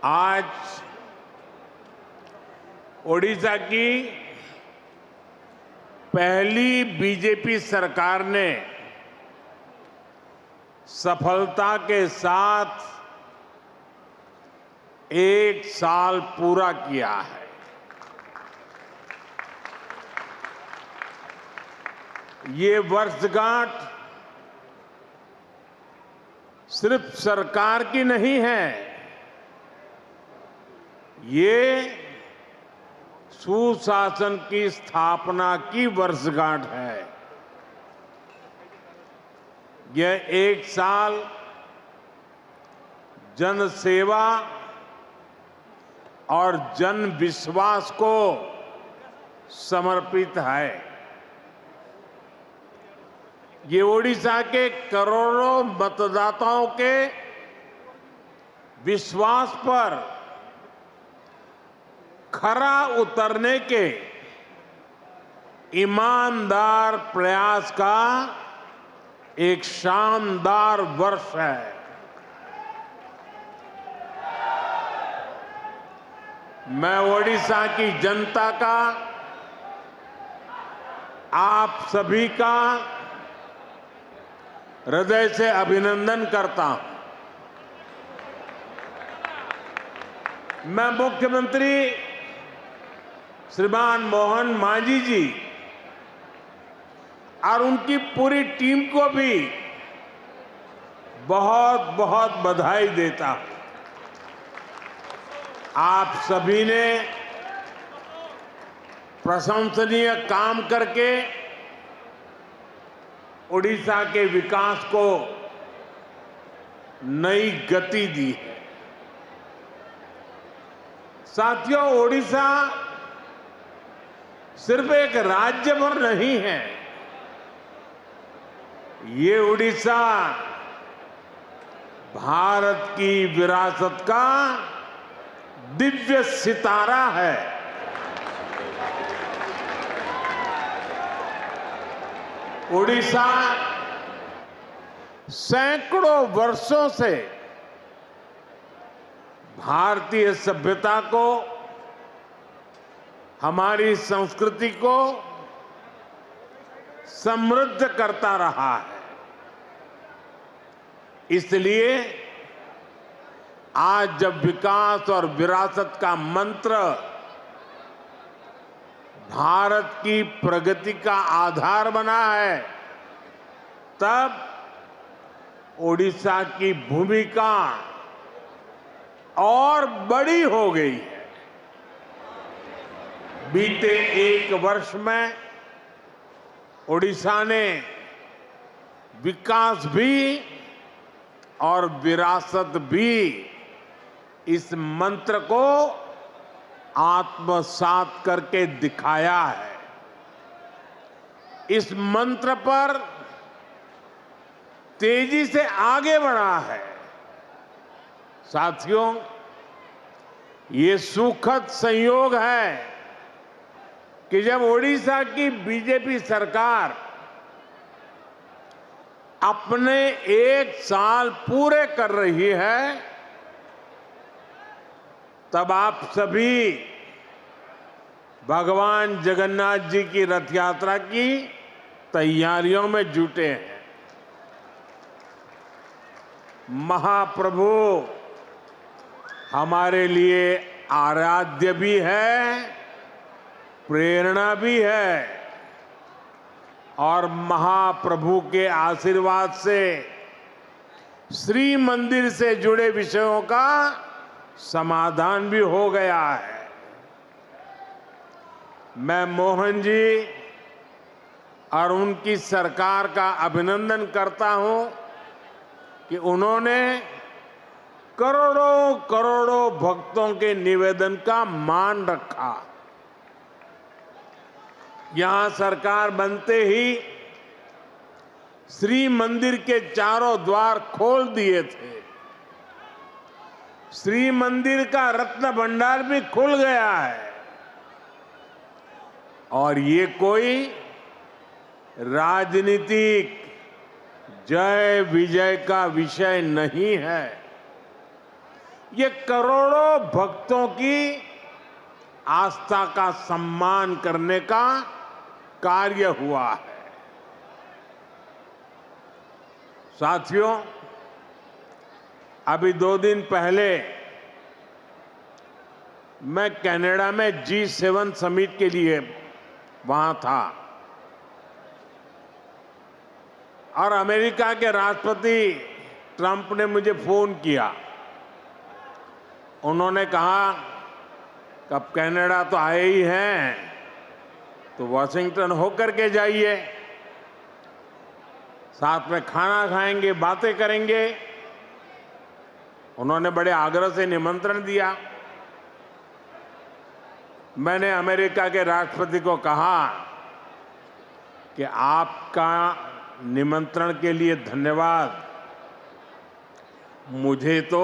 आज ओडिशा की पहली बीजेपी सरकार ने सफलता के साथ 1 साल पूरा किया है। ये वर्षगांठ सिर्फ सरकार की नहीं है, ये सुशासन की स्थापना की वर्षगांठ है। यह 1 साल जन सेवा और जन विश्वास को समर्पित है। ये ओडिशा के करोड़ों मतदाताओं के विश्वास पर खरा उतरने के ईमानदार प्रयास का एक शानदार वर्ष है। मैं ओडिशा की जनता का, आप सभी का हृदय से अभिनंदन करता हूं। मैं मुख्यमंत्री श्रीमान मोहन मांझी जी और उनकी पूरी टीम को भी बहुत बहुत बधाई देता हूं। आप सभी ने प्रशंसनीय काम करके ओडिशा के विकास को नई गति दी है। साथियों, ओडिशा सिर्फ एक राज्य भर नहीं है, ये ओडिशा भारत की विरासत का दिव्य सितारा है। ओडिशा सैकड़ों वर्षों से भारतीय सभ्यता को, हमारी संस्कृति को समृद्ध करता रहा है। इसलिए आज जब विकास और विरासत का मंत्र भारत की प्रगति का आधार बना है, तब ओडिशा की भूमिका और बड़ी हो गई है। बीते 1 वर्ष में ओडिशा ने विकास भी और विरासत भी इस मंत्र को आत्मसात करके दिखाया है। इस मंत्र पर तेजी से आगे बढ़ा है। साथियों, ये सुखद संयोग है कि जब ओडिशा की बीजेपी सरकार अपने 1 साल पूरे कर रही है, तब आप सभी भगवान जगन्नाथ जी की रथ यात्रा की तैयारियों में जुटे हैं। महाप्रभु हमारे लिए आराध्य भी है, प्रेरणा भी है, और महाप्रभु के आशीर्वाद से श्री मंदिर से जुड़े विषयों का समाधान भी हो गया है। मैं मोहन जी और उनकी सरकार का अभिनंदन करता हूं कि उन्होंने करोड़ों करोड़ों भक्तों के निवेदन का मान रखा। यहां सरकार बनते ही श्री मंदिर के चारों द्वार खोल दिए थे। श्री मंदिर का रत्न भंडार भी खुल गया है। और ये कोई राजनीतिक जय विजय का विषय नहीं है। ये करोड़ों भक्तों की आस्था का सम्मान करने का कार्य हुआ है। साथियों, अभी 2 दिन पहले मैं कनाडा में G7 समिट के लिए वहां था और अमेरिका के राष्ट्रपति ट्रंप ने मुझे फोन किया। उन्होंने कहा कि अब कनाडा तो आए ही हैं, तो वॉशिंगटन होकर के जाइए, साथ में खाना खाएंगे, बातें करेंगे। उन्होंने बड़े आग्रह से निमंत्रण दिया। मैंने अमेरिका के राष्ट्रपति को कहा कि आपका निमंत्रण के लिए धन्यवाद, मुझे तो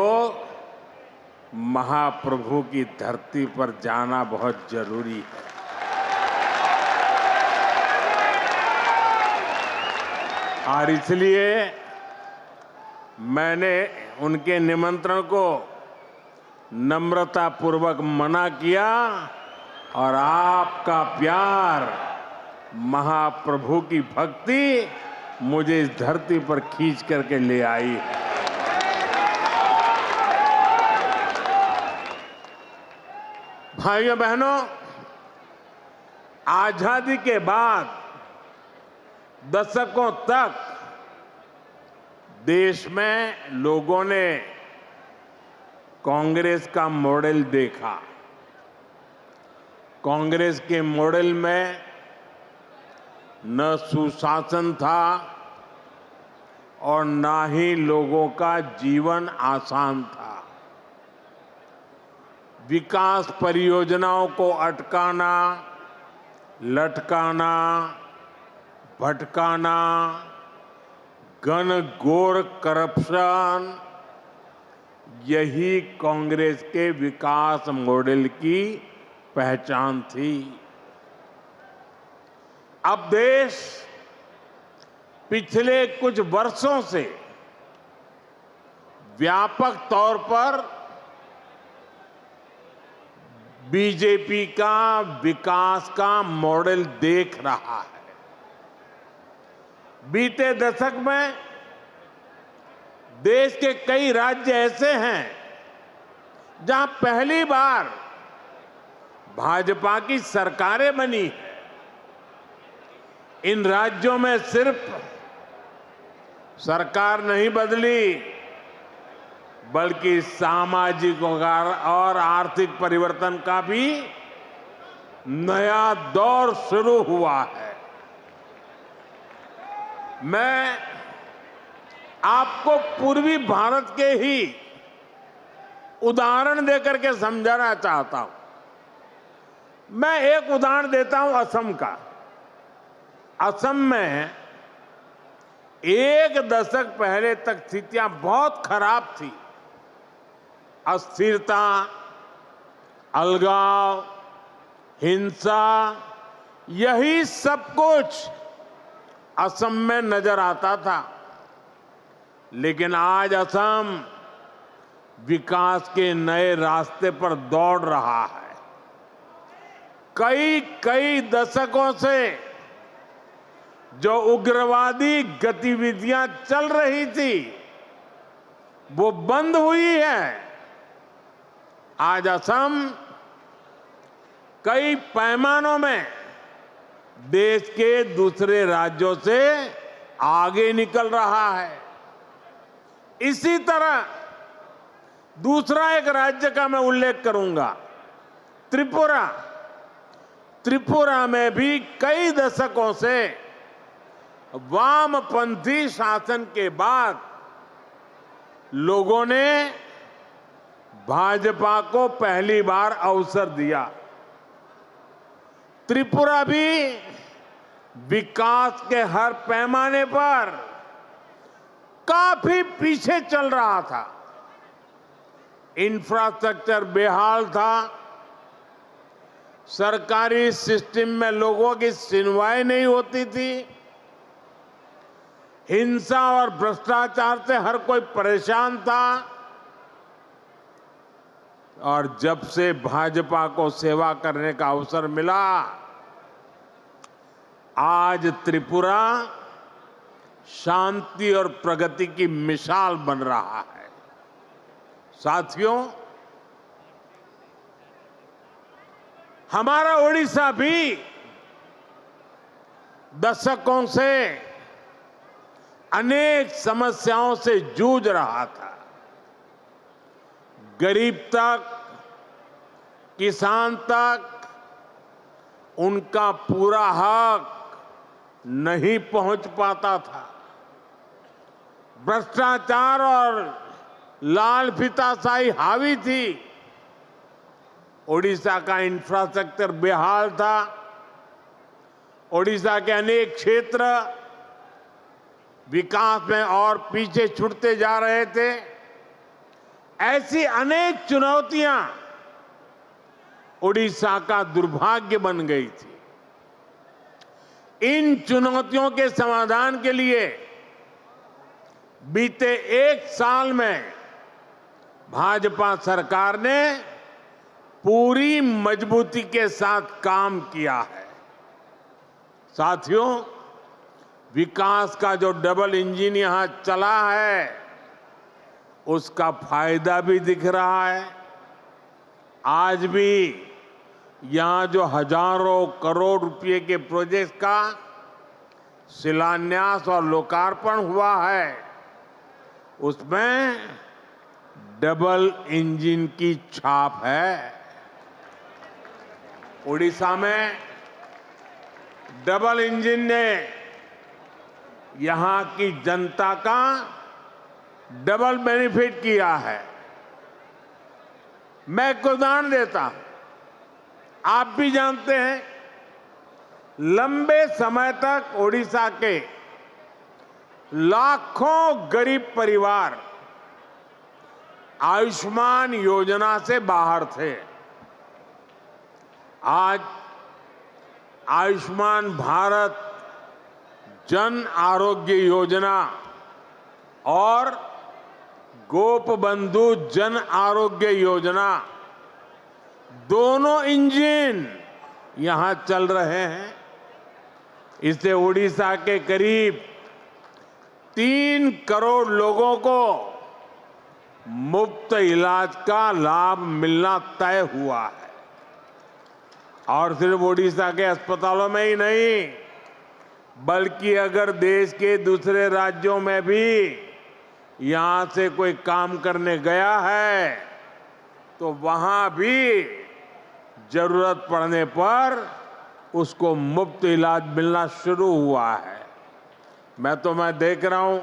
महाप्रभु की धरती पर जाना बहुत जरूरी है। और इसलिए मैंने उनके निमंत्रण को नम्रतापूर्वक मना किया और आपका प्यार, महाप्रभु की भक्ति मुझे इस धरती पर खींच करके ले आई है। भाइयों बहनों, आजादी के बाद दशकों तक देश में लोगों ने कांग्रेस का मॉडल देखा। कांग्रेस के मॉडल में न सुशासन था और न ही लोगों का जीवन आसान था। विकास परियोजनाओं को अटकाना, लटकाना, भटकाना, घनघोर करप्शन, यही कांग्रेस के विकास मॉडल की पहचान थी। अब देश पिछले कुछ वर्षों से व्यापक तौर पर बीजेपी का विकास का मॉडल देख रहा है। बीते दशक में देश के कई राज्य ऐसे हैं जहां पहली बार भाजपा की सरकारें बनी है। इन राज्यों में सिर्फ सरकार नहीं बदली, बल्कि सामाजिक और आर्थिक परिवर्तन का भी नया दौर शुरू हुआ है। मैं आपको पूर्वी भारत के ही उदाहरण देकर के समझाना चाहता हूं। मैं एक उदाहरण देता हूं असम का। असम में एक दशक पहले तक स्थितियां बहुत खराब थी। अस्थिरता, अलगाव, हिंसा, यही सब कुछ असम में नजर आता था। लेकिन आज असम विकास के नए रास्ते पर दौड़ रहा है। कई दशकों से जो उग्रवादी गतिविधियां चल रही थी, वो बंद हुई है। आज असम कई पैमानों में देश के दूसरे राज्यों से आगे निकल रहा है। इसी तरह दूसरा एक राज्य का मैं उल्लेख करूंगा, त्रिपुरा। त्रिपुरा में भी कई दशकों से वामपंथी शासन के बाद लोगों ने भाजपा को पहली बार अवसर दिया। त्रिपुरा भी विकास के हर पैमाने पर काफी पीछे चल रहा था। इंफ्रास्ट्रक्चर बेहाल था, सरकारी सिस्टम में लोगों की सुनवाई नहीं होती थी, हिंसा और भ्रष्टाचार से हर कोई परेशान था। और जब से भाजपा को सेवा करने का अवसर मिला, आज त्रिपुरा शांति और प्रगति की मिसाल बन रहा है। साथियों, हमारा ओडिशा भी दशकों से अनेक समस्याओं से जूझ रहा था। गरीब तक, किसान तक उनका पूरा हक नहीं पहुंच पाता था। भ्रष्टाचार और लाल फीताशाही हावी थी। ओडिशा का इंफ्रास्ट्रक्चर बेहाल था। ओडिशा के अनेक क्षेत्र विकास में और पीछे छूटते जा रहे थे। ऐसी अनेक चुनौतियां ओडिशा का दुर्भाग्य बन गई थी। इन चुनौतियों के समाधान के लिए बीते 1 साल में भाजपा सरकार ने पूरी मजबूती के साथ काम किया है। साथियों, विकास का जो डबल इंजन यहां चला है, उसका फायदा भी दिख रहा है। आज भी यहां जो हजारों करोड़ रुपए के प्रोजेक्ट का शिलान्यास और लोकार्पण हुआ है, उसमें डबल इंजन की छाप है। ओडिशा में डबल इंजन ने यहां की जनता का डबल बेनिफिट किया है। मैं एक उदाहरण देता हूं। आप भी जानते हैं, लंबे समय तक ओडिशा के लाखों गरीब परिवार आयुष्मान योजना से बाहर थे। आज आयुष्मान भारत जन आरोग्य योजना और गोपबंधु जन आरोग्य योजना, दोनों इंजन यहां चल रहे हैं। इससे ओडिशा के करीब 3 करोड़ लोगों को मुफ्त इलाज का लाभ मिलना तय हुआ है। और सिर्फ ओडिशा के अस्पतालों में ही नहीं, बल्कि अगर देश के दूसरे राज्यों में भी यहां से कोई काम करने गया है, तो वहां भी जरूरत पड़ने पर उसको मुफ्त इलाज मिलना शुरू हुआ है। मैं देख रहा हूं,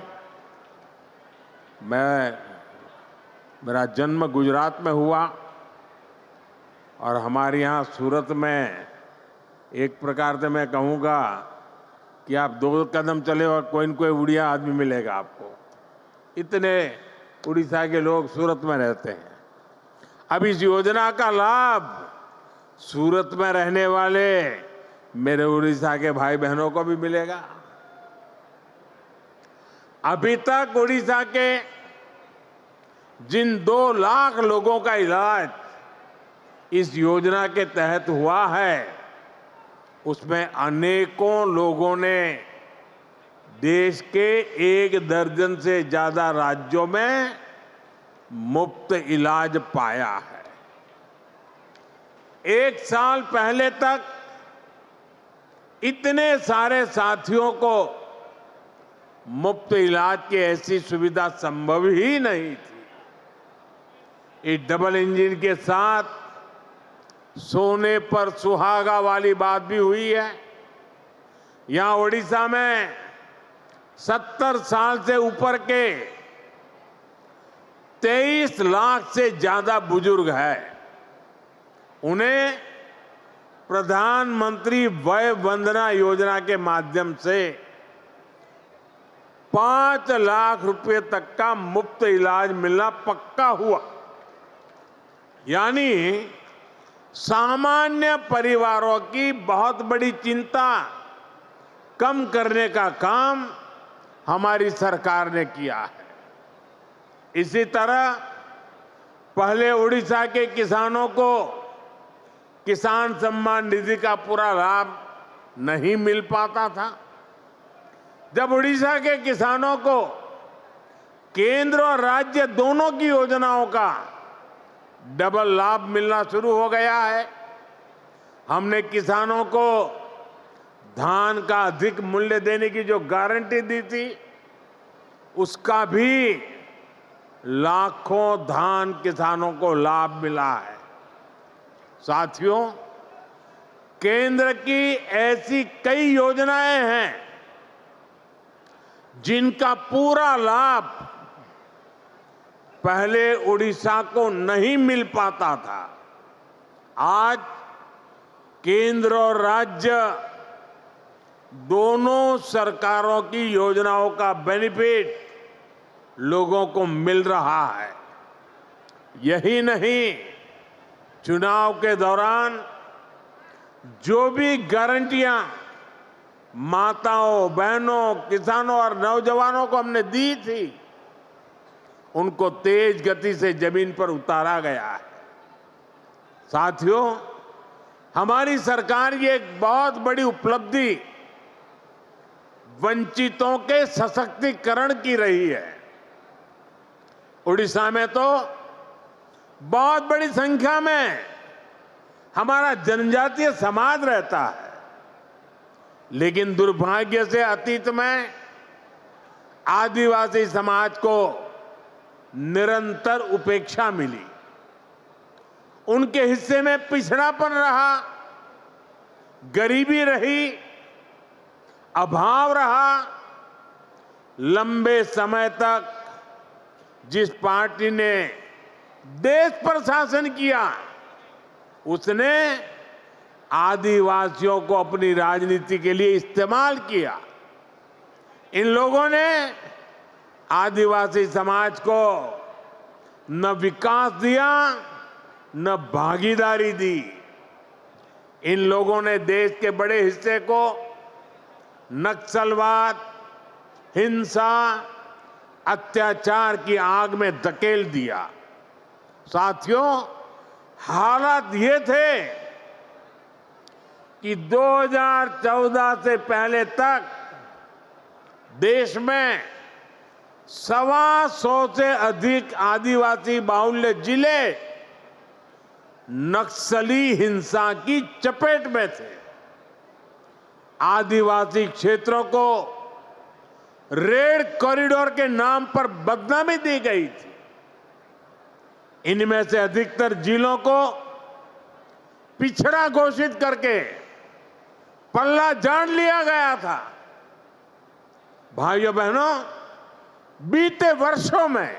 मेरा जन्म गुजरात में हुआ और हमारे यहाँ सूरत में एक प्रकार से मैं कहूँगा कि आप 2 कदम चले और कोई न कोई उड़िया आदमी मिलेगा आपको। इतने उड़ीसा के लोग सूरत में रहते हैं। अब इस योजना का लाभ सूरत में रहने वाले मेरे उड़ीसा के भाई बहनों को भी मिलेगा। अभी तक उड़ीसा के जिन 2 लाख लोगों का इलाज इस योजना के तहत हुआ है, उसमें अनेकों लोगों ने देश के 1 दर्जन से ज्यादा राज्यों में मुफ्त इलाज पाया है। 1 साल पहले तक इतने सारे साथियों को मुफ्त इलाज की ऐसी सुविधा संभव ही नहीं थी। इस डबल इंजन के साथ सोने पर सुहागा वाली बात भी हुई है। यहां ओडिशा में 70 साल से ऊपर के 23 लाख से ज्यादा बुजुर्ग हैं। उन्हें प्रधानमंत्री वय वंदना योजना के माध्यम से 5 लाख रुपए तक का मुफ्त इलाज मिलना पक्का हुआ। यानी सामान्य परिवारों की बहुत बड़ी चिंता कम करने का काम हमारी सरकार ने किया है। इसी तरह पहले उड़ीसा के किसानों को किसान सम्मान निधि का पूरा लाभ नहीं मिल पाता था। जब उड़ीसा के किसानों को केंद्र और राज्य दोनों की योजनाओं का डबल लाभ मिलना शुरू हो गया है, हमने किसानों को धान का अधिक मूल्य देने की जो गारंटी दी थी, उसका भी लाखों धान किसानों को लाभ मिला है। साथियों, केंद्र की ऐसी कई योजनाएं हैं जिनका पूरा लाभ पहले उड़ीसा को नहीं मिल पाता था। आज केंद्र और राज्य दोनों सरकारों की योजनाओं का बेनिफिट लोगों को मिल रहा है। यही नहीं, चुनाव के दौरान जो भी गारंटियां माताओं, बहनों, किसानों और नौजवानों को हमने दी थी, उनको तेज गति से जमीन पर उतारा गया है। साथियों, हमारी सरकार की एक बहुत बड़ी उपलब्धि वंचितों के सशक्तिकरण की रही है। उड़ीसा में तो बहुत बड़ी संख्या में हमारा जनजातीय समाज रहता है, लेकिन दुर्भाग्य से अतीत में आदिवासी समाज को निरंतर उपेक्षा मिली। उनके हिस्से में पिछड़ापन रहा, गरीबी रही, अभाव रहा। लंबे समय तक जिस पार्टी ने देश पर शासन किया, उसने आदिवासियों को अपनी राजनीति के लिए इस्तेमाल किया। इन लोगों ने आदिवासी समाज को न विकास दिया, न भागीदारी दी। इन लोगों ने देश के बड़े हिस्से को नक्सलवाद, हिंसा, अत्याचार की आग में धकेल दिया। साथियों, हालात ये थे कि 2014 से पहले तक देश में 125 से अधिक आदिवासी बाहुल्य जिले नक्सली हिंसा की चपेट में थे। आदिवासी क्षेत्रों को रेड कॉरिडोर के नाम पर बदनामी दी गई थी। इनमें से अधिकतर जिलों को पिछड़ा घोषित करके पल्ला झाड़ लिया गया था। भाइयों बहनों, बीते वर्षों में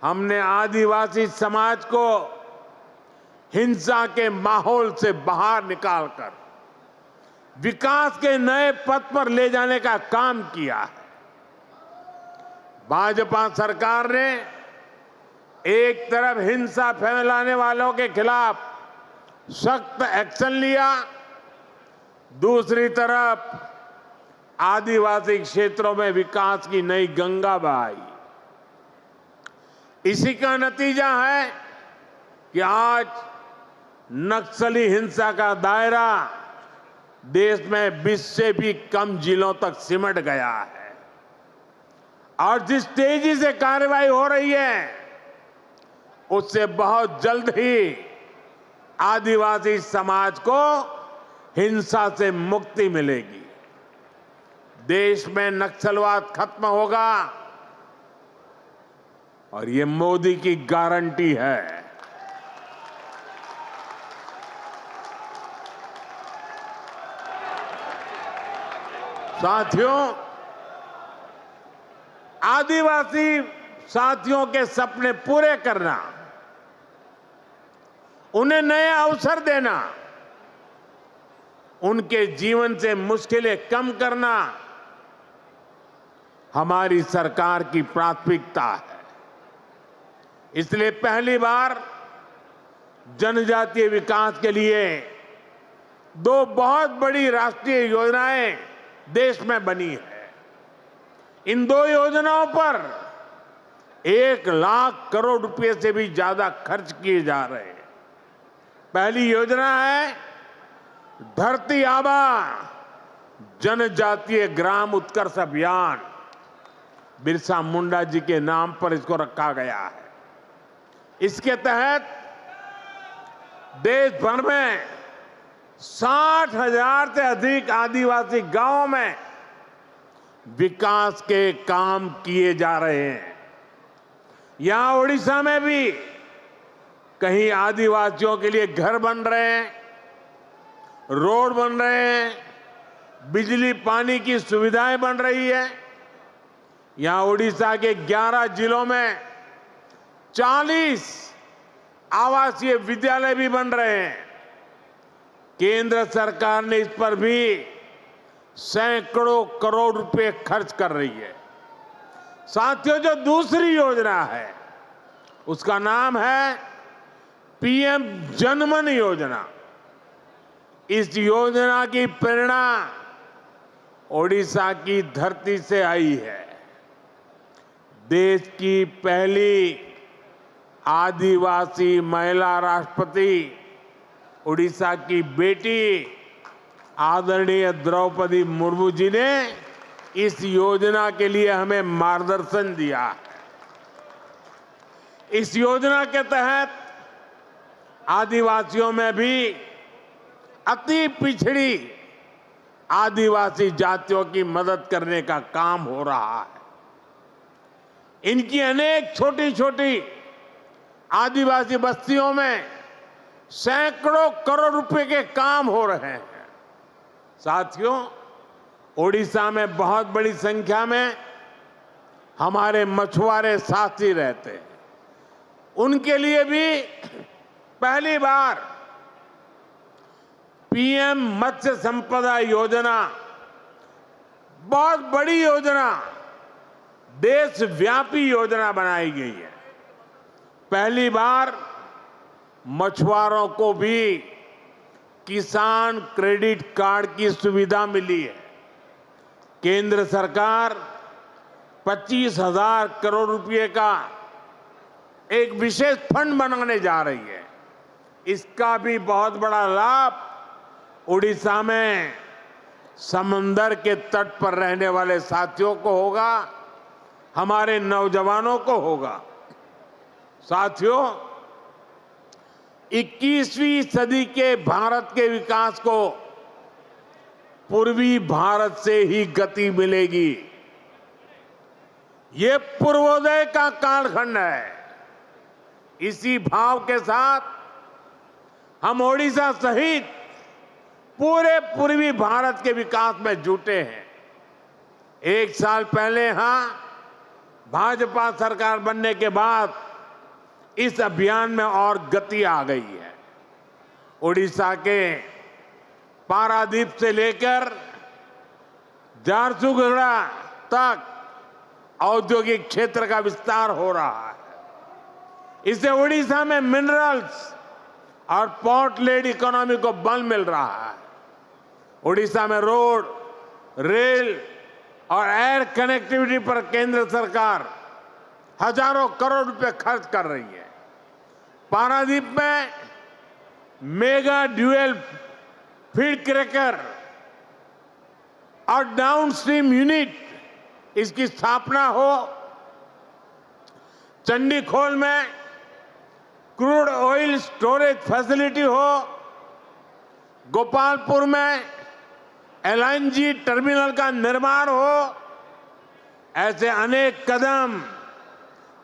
हमने आदिवासी समाज को हिंसा के माहौल से बाहर निकालकर विकास के नए पथ पर ले जाने का काम किया है। भाजपा सरकार ने एक तरफ हिंसा फैलाने वालों के खिलाफ सख्त एक्शन लिया, दूसरी तरफ आदिवासी क्षेत्रों में विकास की नई गंगा बहाई। इसी का नतीजा है कि आज नक्सली हिंसा का दायरा देश में 20 से भी कम जिलों तक सिमट गया है। और जिस तेजी से कार्रवाई हो रही है, उससे बहुत जल्द ही आदिवासी समाज को हिंसा से मुक्ति मिलेगी। देश में नक्सलवाद खत्म होगा और ये मोदी की गारंटी है। साथियों, आदिवासी साथियों के सपने पूरे करना, उन्हें नए अवसर देना, उनके जीवन से मुश्किलें कम करना हमारी सरकार की प्राथमिकता है। इसलिए पहली बार जनजातीय विकास के लिए 2 बहुत बड़ी राष्ट्रीय योजनाएं देश में बनी है। इन 2 योजनाओं पर 1,00,000 करोड़ रुपए से भी ज्यादा खर्च किए जा रहे हैं। पहली योजना है धरती आबा जनजातीय ग्राम उत्कर्ष अभियान। बिरसा मुंडा जी के नाम पर इसको रखा गया है। इसके तहत देश भर में 60,000 से अधिक आदिवासी गांवों में विकास के काम किए जा रहे हैं। यहां ओडिशा में भी कहीं आदिवासियों के लिए घर बन रहे हैं, रोड बन रहे हैं, बिजली पानी की सुविधाएं बन रही है। यहां ओडिशा के 11 जिलों में 40 आवासीय विद्यालय भी बन रहे हैं। केंद्र सरकार ने इस पर भी सैकड़ों करोड़ रुपए खर्च कर रही है। साथियों, जो दूसरी योजना है उसका नाम है पीएम जनमन योजना। इस योजना की प्रेरणा ओडिशा की धरती से आई है। देश की पहली आदिवासी महिला राष्ट्रपति ओडिशा की बेटी आदरणीय द्रौपदी मुर्मू जी ने इस योजना के लिए हमें मार्गदर्शन दिया है। इस योजना के तहत आदिवासियों में भी अति पिछड़ी आदिवासी जातियों की मदद करने का काम हो रहा है। इनकी अनेक छोटी छोटी आदिवासी बस्तियों में सैकड़ों करोड़ रुपए के काम हो रहे हैं। साथियों, ओडिशा में बहुत बड़ी संख्या में हमारे मछुआरे साथी रहते हैं। उनके लिए भी पहली बार पीएम मत्स्य संपदा योजना, बहुत बड़ी योजना, देशव्यापी योजना बनाई गई है। पहली बार मछुआरों को भी किसान क्रेडिट कार्ड की सुविधा मिली है। केंद्र सरकार 25,000 करोड़ रुपए का एक विशेष फंड बनाने जा रही है। इसका भी बहुत बड़ा लाभ उड़ीसा में समंदर के तट पर रहने वाले साथियों को होगा, हमारे नौजवानों को होगा। साथियों, 21वीं सदी के भारत के विकास को पूर्वी भारत से ही गति मिलेगी। ये पूर्वोदय का कालखंड है। इसी भाव के साथ हम ओडिशा सहित पूरे पूर्वी भारत के विकास में जुटे हैं। 1 साल पहले यहां भाजपा सरकार बनने के बाद इस अभियान में और गति आ गई है। ओडिशा के पारादीप से लेकर झारसुगुड़ा तक औद्योगिक क्षेत्र का विस्तार हो रहा है। इससे ओडिशा में मिनरल्स और पोर्ट लेड इकोनॉमी को बल मिल रहा है। ओडिशा में रोड, रेल और एयर कनेक्टिविटी पर केंद्र सरकार हजारों करोड़ रुपए खर्च कर रही है। पारादीप में मेगा ड्यूएल फीड क्रैकर और डाउनस्ट्रीम यूनिट, इसकी स्थापना हो। चंडीखोल में क्रूड ऑयल स्टोरेज फैसिलिटी हो। गोपालपुर में एलएनजी टर्मिनल का निर्माण हो। ऐसे अनेक कदम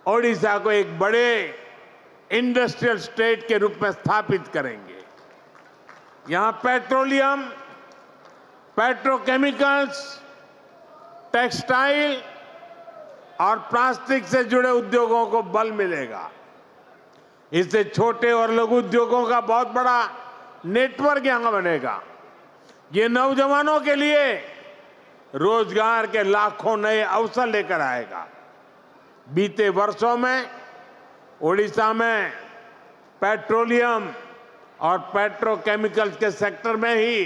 ओडिशा को एक बड़े इंडस्ट्रियल स्टेट के रूप में स्थापित करेंगे। यहां पेट्रोलियम, पेट्रोकेमिकल्स, टेक्सटाइल और प्लास्टिक से जुड़े उद्योगों को बल मिलेगा। इससे छोटे और लघु उद्योगों का बहुत बड़ा नेटवर्क यहां बनेगा। ये नौजवानों के लिए रोजगार के लाखों नए अवसर लेकर आएगा। बीते वर्षों में ओडिशा में पेट्रोलियम और पेट्रोकेमिकल्स के सेक्टर में ही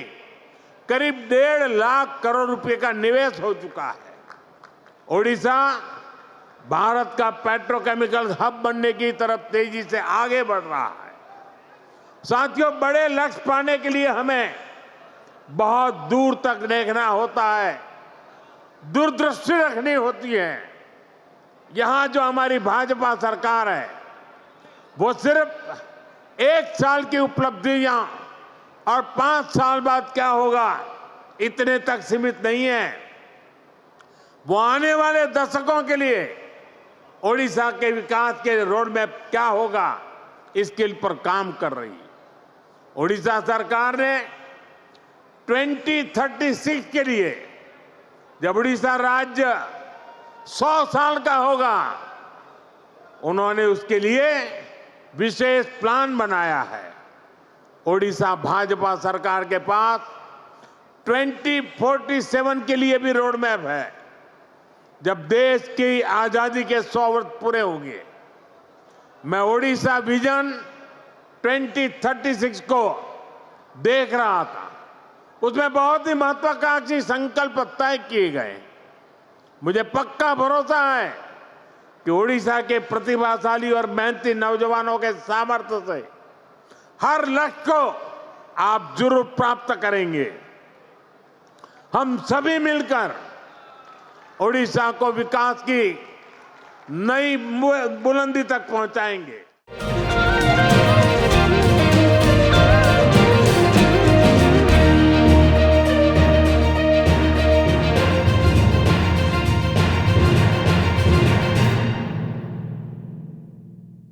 करीब 1.5 लाख करोड़ रुपए का निवेश हो चुका है। ओडिशा भारत का पेट्रोकेमिकल हब बनने की तरफ तेजी से आगे बढ़ रहा है। साथियों, बड़े लक्ष्य पाने के लिए हमें बहुत दूर तक देखना होता है, दूरदृष्टि रखनी होती है। यहां जो हमारी भाजपा सरकार है, वो सिर्फ 1 साल की उपलब्धियां और 5 साल बाद क्या होगा इतने तक सीमित नहीं है। वो आने वाले दशकों के लिए ओडिशा के विकास के रोड मैप क्या होगा इसके पर काम कर रही है। ओडिशा सरकार ने 2036 के लिए, जब ओडिशा राज्य 100 साल का होगा, उन्होंने उसके लिए विशेष प्लान बनाया है। ओडिशा भाजपा सरकार के पास 2047 के लिए भी रोड मैप है। जब देश की आजादी के 100 वर्ष पूरे होंगे, मैं ओडिशा विजन 2036 को देख रहा था। उसमें बहुत ही महत्वाकांक्षी संकल्प तय किए गए। मुझे पक्का भरोसा है कि ओडिशा के प्रतिभाशाली और मेहनती नौजवानों के सामर्थ्य से हर लक्ष्य को आप जरूर प्राप्त करेंगे। हम सभी मिलकर ओडिशा को विकास की नई बुलंदी तक पहुंचाएंगे।